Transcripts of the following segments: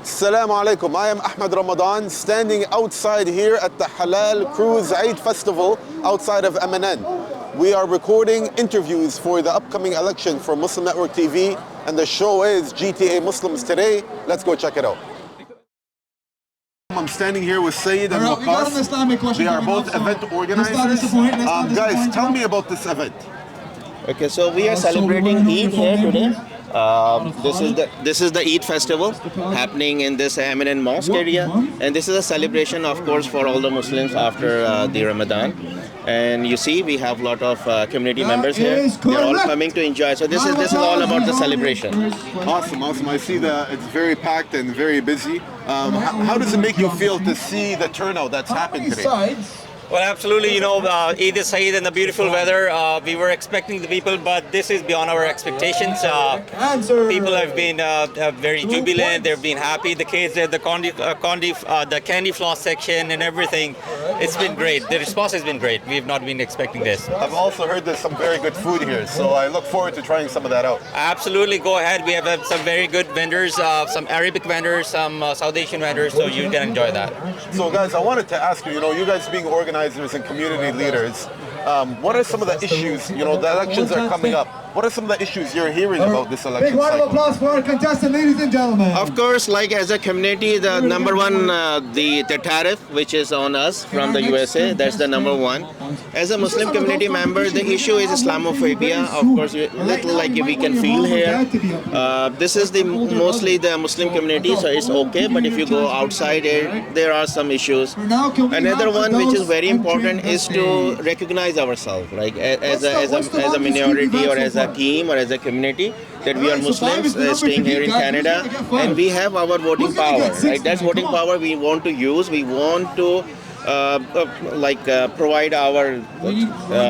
Assalamu alaikum. I am Ahmed Ramadan, standing outside here at the Halal Cruise Eid Festival outside of MNN. We are recording interviews for the upcoming election for Muslim Network TV, and the show is GTA Muslims Today. Let's go check it out. I'm standing here with Sayyid and Waqas. They are both event organizers. Guys, tell me about this event. Okay, so we are celebrating Eid here today. This is the Eid festival happening in this eminent mosque area, and this is a celebration, of course, for all the Muslims after the Ramadan. And you see, we have a lot of community members here. They're all coming to enjoy. So this is all about the celebration. Awesome. I see that it's very packed and very busy. How does it make you feel to see the turnout that's happened today? Well, absolutely. Eid is Eid and the beautiful weather. We were expecting the people, but this is beyond our expectations. People have been very jubilant. They've been happy. The kids at the candy floss section and everything. It's been great. The response has been great. We've not been expecting this. I've also heard there's some very good food here, so I look forward to trying some of that out. Absolutely. Go ahead. We have some very good vendors, some Arabic vendors, some South Asian vendors, so you can enjoy that. So, guys, I wanted to ask you, you guys being organizers and community leaders, what are some of the issues? The elections are coming up. What are some of the issues you're hearing about this election Big round of applause for our contestant, ladies and gentlemen. Of course, like as a community, the number one, the tariff, which is on us from the USA, that's the number one. As a Muslim community member, the issue is Islamophobia. Of course, little like we can feel here. This is mostly the Muslim community, so it's okay. But if you go outside, there are some issues. Another one which is very important is to recognize ourselves, like as a minority or as a team or as a community, that we are Muslims staying here in Canada, and we have our voting power. Right? That's voting power we want to use. We want to provide our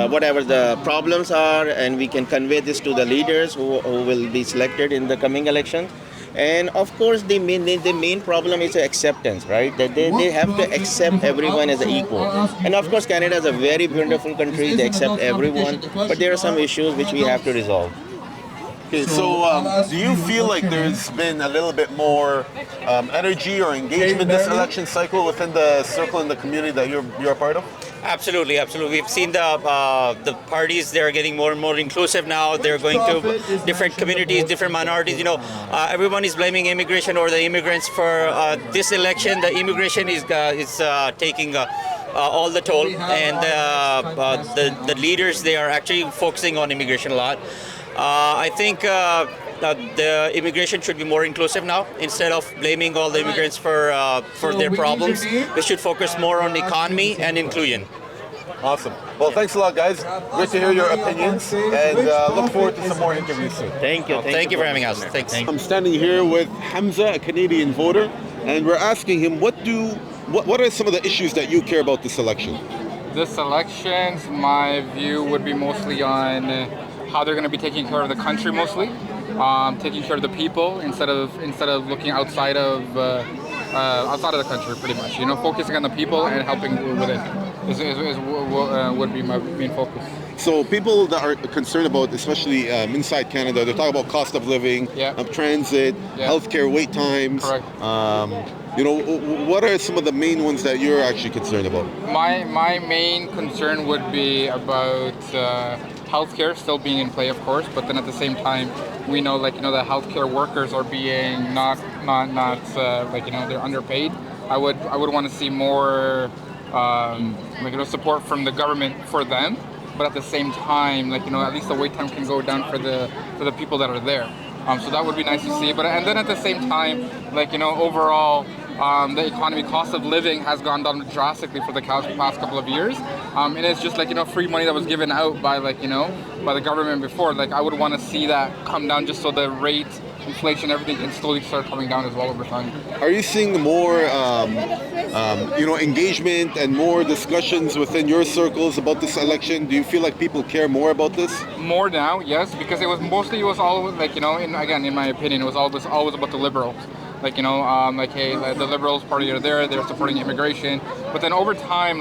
whatever the problems are, and we can convey this to the leaders who will be selected in the coming election. And of course, the main problem is acceptance, right? That they have to accept everyone as equal. And of course, Canada is a very beautiful country. They accept everyone, but there are some issues which we have to resolve. Okay, so do you feel like there's been a little bit more energy or engagement this election cycle within the circle and the community that you're a part of? Absolutely. We've seen the parties. They're getting more and more inclusive now. They're going to different communities, different minorities. Everyone is blaming immigration or the immigrants for this election. The immigration is taking all the toll, and the leaders, they are actually focusing on immigration a lot. I think the immigration should be more inclusive now. Instead of blaming all the immigrants for their problems, they should focus more on economy and inclusion. Awesome. Well, thanks a lot, guys. Great to hear your opinions, and look forward to some more interviews soon. Thank you. Thank you for having us. Thanks. I'm standing here with Hamza, a Canadian voter, and we're asking him what are some of the issues that you care about this election? This election, my view would be mostly on how they're going to be taking care of the country, mostly taking care of the people instead of looking outside of the country, pretty much. Focusing on the people and helping with it would be my main focus. So people that are concerned about, especially inside Canada, they're talking about cost of living, transit, healthcare wait times. Correct. What are some of the main ones that you're actually concerned about? My main concern would be about healthcare still being in play, of course, but then at the same time, we know the healthcare workers are being not they're underpaid. I would want to see more support from the government for them, but at the same time, at least the wait time can go down for the people that are there. So that would be nice to see. And then at the same time, overall, the economy, cost of living has gone down drastically for the past couple of years. And it's just free money that was given out by by the government before. I would want to see that come down just so the rate, inflation, everything can slowly start coming down as well over time. Are you seeing more, engagement and more discussions within your circles about this election? Do you feel like people care more about this? More now, yes, because it was always in my opinion, it was always about the Liberals. like hey, like the Liberals Party are there, they're supporting immigration, but then over time,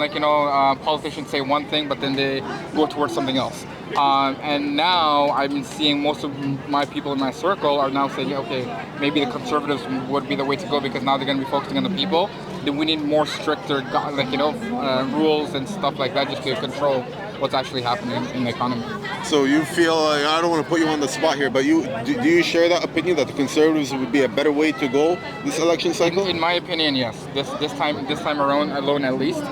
politicians say one thing, but then they go towards something else. And now I've been seeing most of my people in my circle are now saying, okay, maybe the conservatives would be the way to go because now they're going to be focusing on the people. Then we need more stricter, rules and stuff like that just to control what's actually happening in the economy. So you feel like, I don't want to put you on the spot here, but do you share that opinion that the conservatives would be a better way to go this election cycle? In my opinion, yes. This time around alone at least,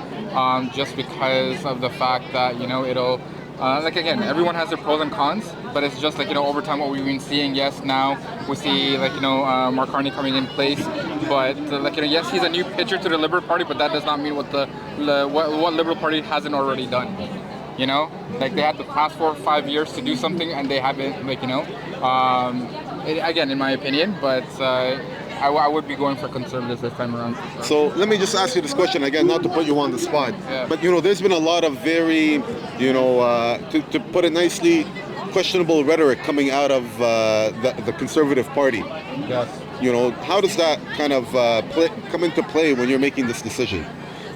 just because of the fact that it'll. Again, everyone has their pros and cons, but it's just over time what we've been seeing. Yes, now we see Mark Carney coming in place, but yes, he's a new pitcher to the Liberal Party, but that does not mean what what Liberal Party hasn't already done. They had the past 4 or 5 years to do something, and they haven't. Again, in my opinion, but. I would be going for conservatives this time around. So let me just ask you this question again, not to put you on the spot, but there's been a lot of very, to put it nicely, questionable rhetoric coming out of the Conservative Party. Yes. How does that kind of come into play when you're making this decision?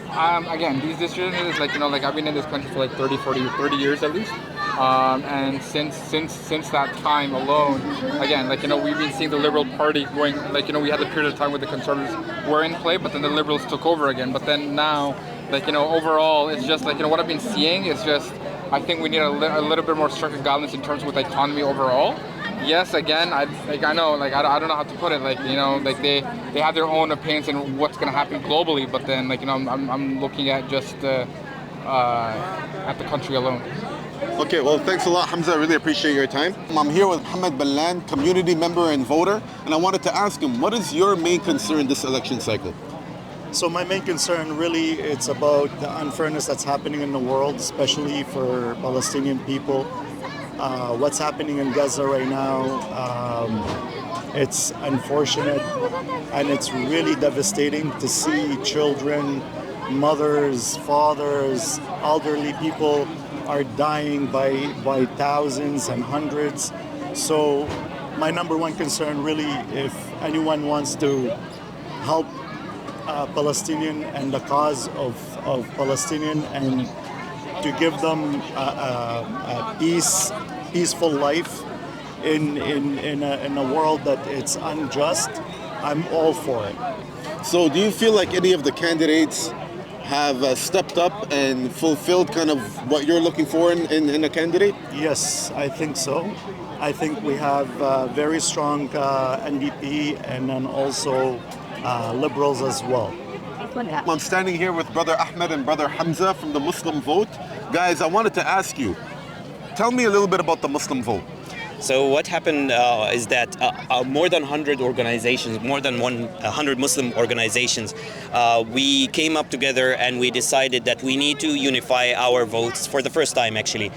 Again, these decisions, I've been in this country for 30 years at least. And since that time alone, again, we've been seeing the Liberal Party going, we had a period of time where the Conservatives were in play, but then the Liberals took over again. But then now, overall, it's just what I've been seeing is just, I think we need a little bit more structured guidance in terms of the economy overall. Yes, again, I know, I don't know how to put it, they have their own opinions in what's going to happen globally, but then, I'm looking at just at the country alone. Okay, well, thanks a lot, Hamza. I really appreciate your time. I'm here with Mohammed Ballan, community member and voter, and I wanted to ask him, what is your main concern this election cycle? So my main concern really, it's about the unfairness that's happening in the world, especially for Palestinian people. What's happening in Gaza right now, it's unfortunate, and it's really devastating to see children, mothers, fathers, elderly people are dying by thousands and hundreds. So my number one concern really, if anyone wants to help Palestinian and the cause of Palestinian and to give them a peaceful life in a world that it's unjust, I'm all for it. So do you feel like any of the candidates have stepped up and fulfilled kind of what you're looking for in a candidate? Yes, I think so. I think we have very strong NDP and then also liberals as well. I'm standing here with Brother Ahmed and Brother Hamza from the Muslim Vote. Guys, I wanted to ask you, tell me a little bit about the Muslim Vote. So what happened is that more than 100 organizations, more than 100 Muslim organizations, we came up together and we decided that we need to unify our votes for the first time, actually.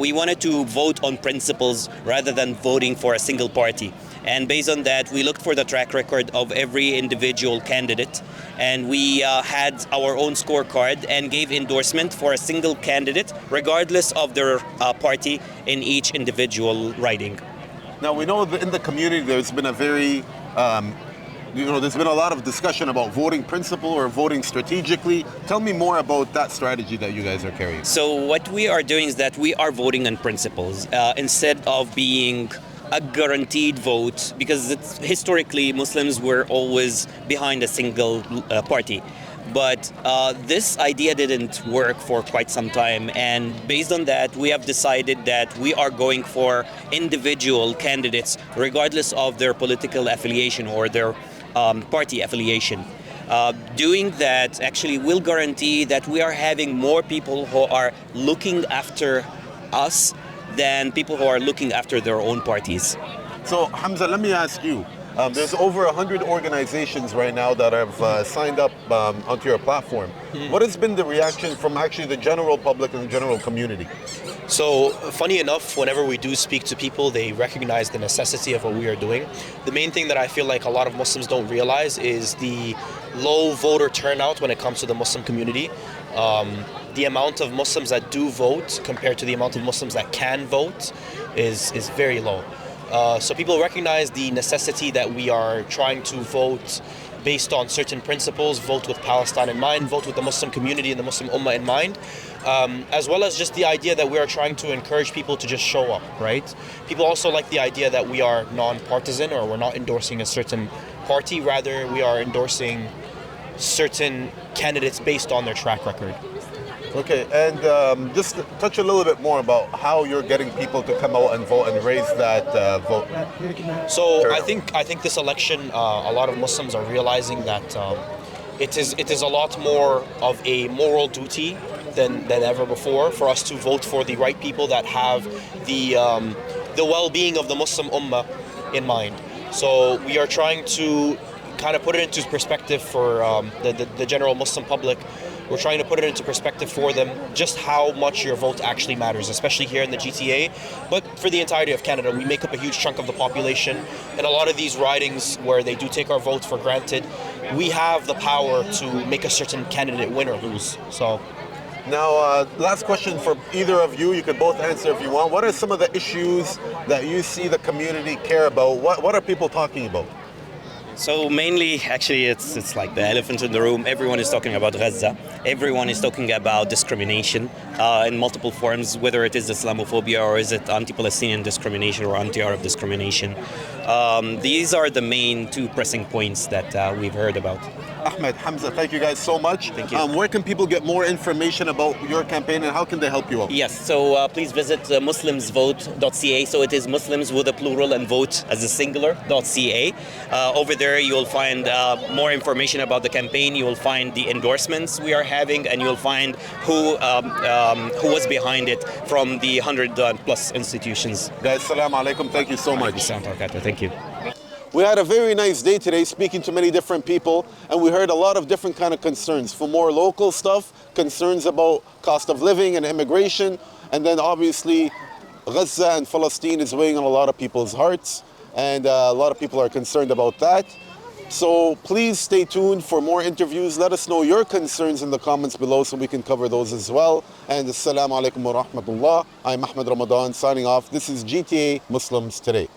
We wanted to vote on principles rather than voting for a single party. And based on that, we looked for the track record of every individual candidate, and we had our own scorecard and gave endorsement for a single candidate, regardless of their party in each individual riding. Now, we know that in the community there's been a very, there's been a lot of discussion about voting principle or voting strategically. Tell me more about that strategy that you guys are carrying. So what we are doing is that we are voting on principles instead of being a guaranteed vote, because historically Muslims were always behind a single party. But this idea didn't work for quite some time, and based on that we have decided that we are going for individual candidates regardless of their political affiliation or their party affiliation. Doing that actually will guarantee that we are having more people who are looking after us than people who are looking after their own parties. So Hamza, let me ask you, there's over 100 organizations right now that have signed up onto your platform. What has been the reaction from actually the general public and the general community? So funny enough, whenever we do speak to people, they recognize the necessity of what we are doing. The main thing that I feel like a lot of Muslims don't realize is the low voter turnout when it comes to the Muslim community. The amount of Muslims that do vote compared to the amount of Muslims that can vote is very low. So people recognize the necessity that we are trying to vote based on certain principles, vote with Palestine in mind, vote with the Muslim community and the Muslim Ummah in mind, as well as just the idea that we are trying to encourage people to just show up, right? People also like the idea that we are non-partisan, or we're not endorsing a certain party, rather we are endorsing certain candidates based on their track record. Okay, and just touch a little bit more about how you're getting people to come out and vote and raise that vote. So I think this election, a lot of Muslims are realizing that it is a lot more of a moral duty than ever before for us to vote for the right people that have the well-being of the Muslim Ummah in mind. So we are trying to kind of put it into perspective for the general Muslim public. We're trying to put it into perspective for them just how much your vote actually matters, especially here in the GTA. But for the entirety of Canada, we make up a huge chunk of the population. And a lot of these ridings where they do take our vote for granted, we have the power to make a certain candidate win or lose. So. Now, last question for either of you. You could both answer if you want. What are some of the issues that you see the community care about? What are people talking about? So mainly, actually, it's like the elephant in the room. Everyone is talking about Gaza. Everyone is talking about discrimination in multiple forms, whether it is Islamophobia or is it anti-Palestinian discrimination or anti-Arab discrimination. These are the main two pressing points that we've heard about. Ahmed, Hamza, thank you guys so much. Thank you. Where can people get more information about your campaign and how can they help you out? Yes, so please visit muslimsvote.ca. So it is Muslims with a plural and vote as a singular.ca. Over there you will find more information about the campaign. You will find the endorsements we are having, and you will find who was behind it from the 100 plus institutions. Guys, salam alaikum. Thank you so much. Thank you. We had a very nice day today speaking to many different people, and we heard a lot of different kind of concerns. For more local stuff, concerns about cost of living and immigration, and then obviously Gaza and Palestine is weighing on a lot of people's hearts, and a lot of people are concerned about that. So please stay tuned for more interviews. Let us know your concerns in the comments below so we can cover those as well. And assalamu alaikum wa rahmatullah. I'm Ahmed Ramadan signing off. This is GTA Muslims Today.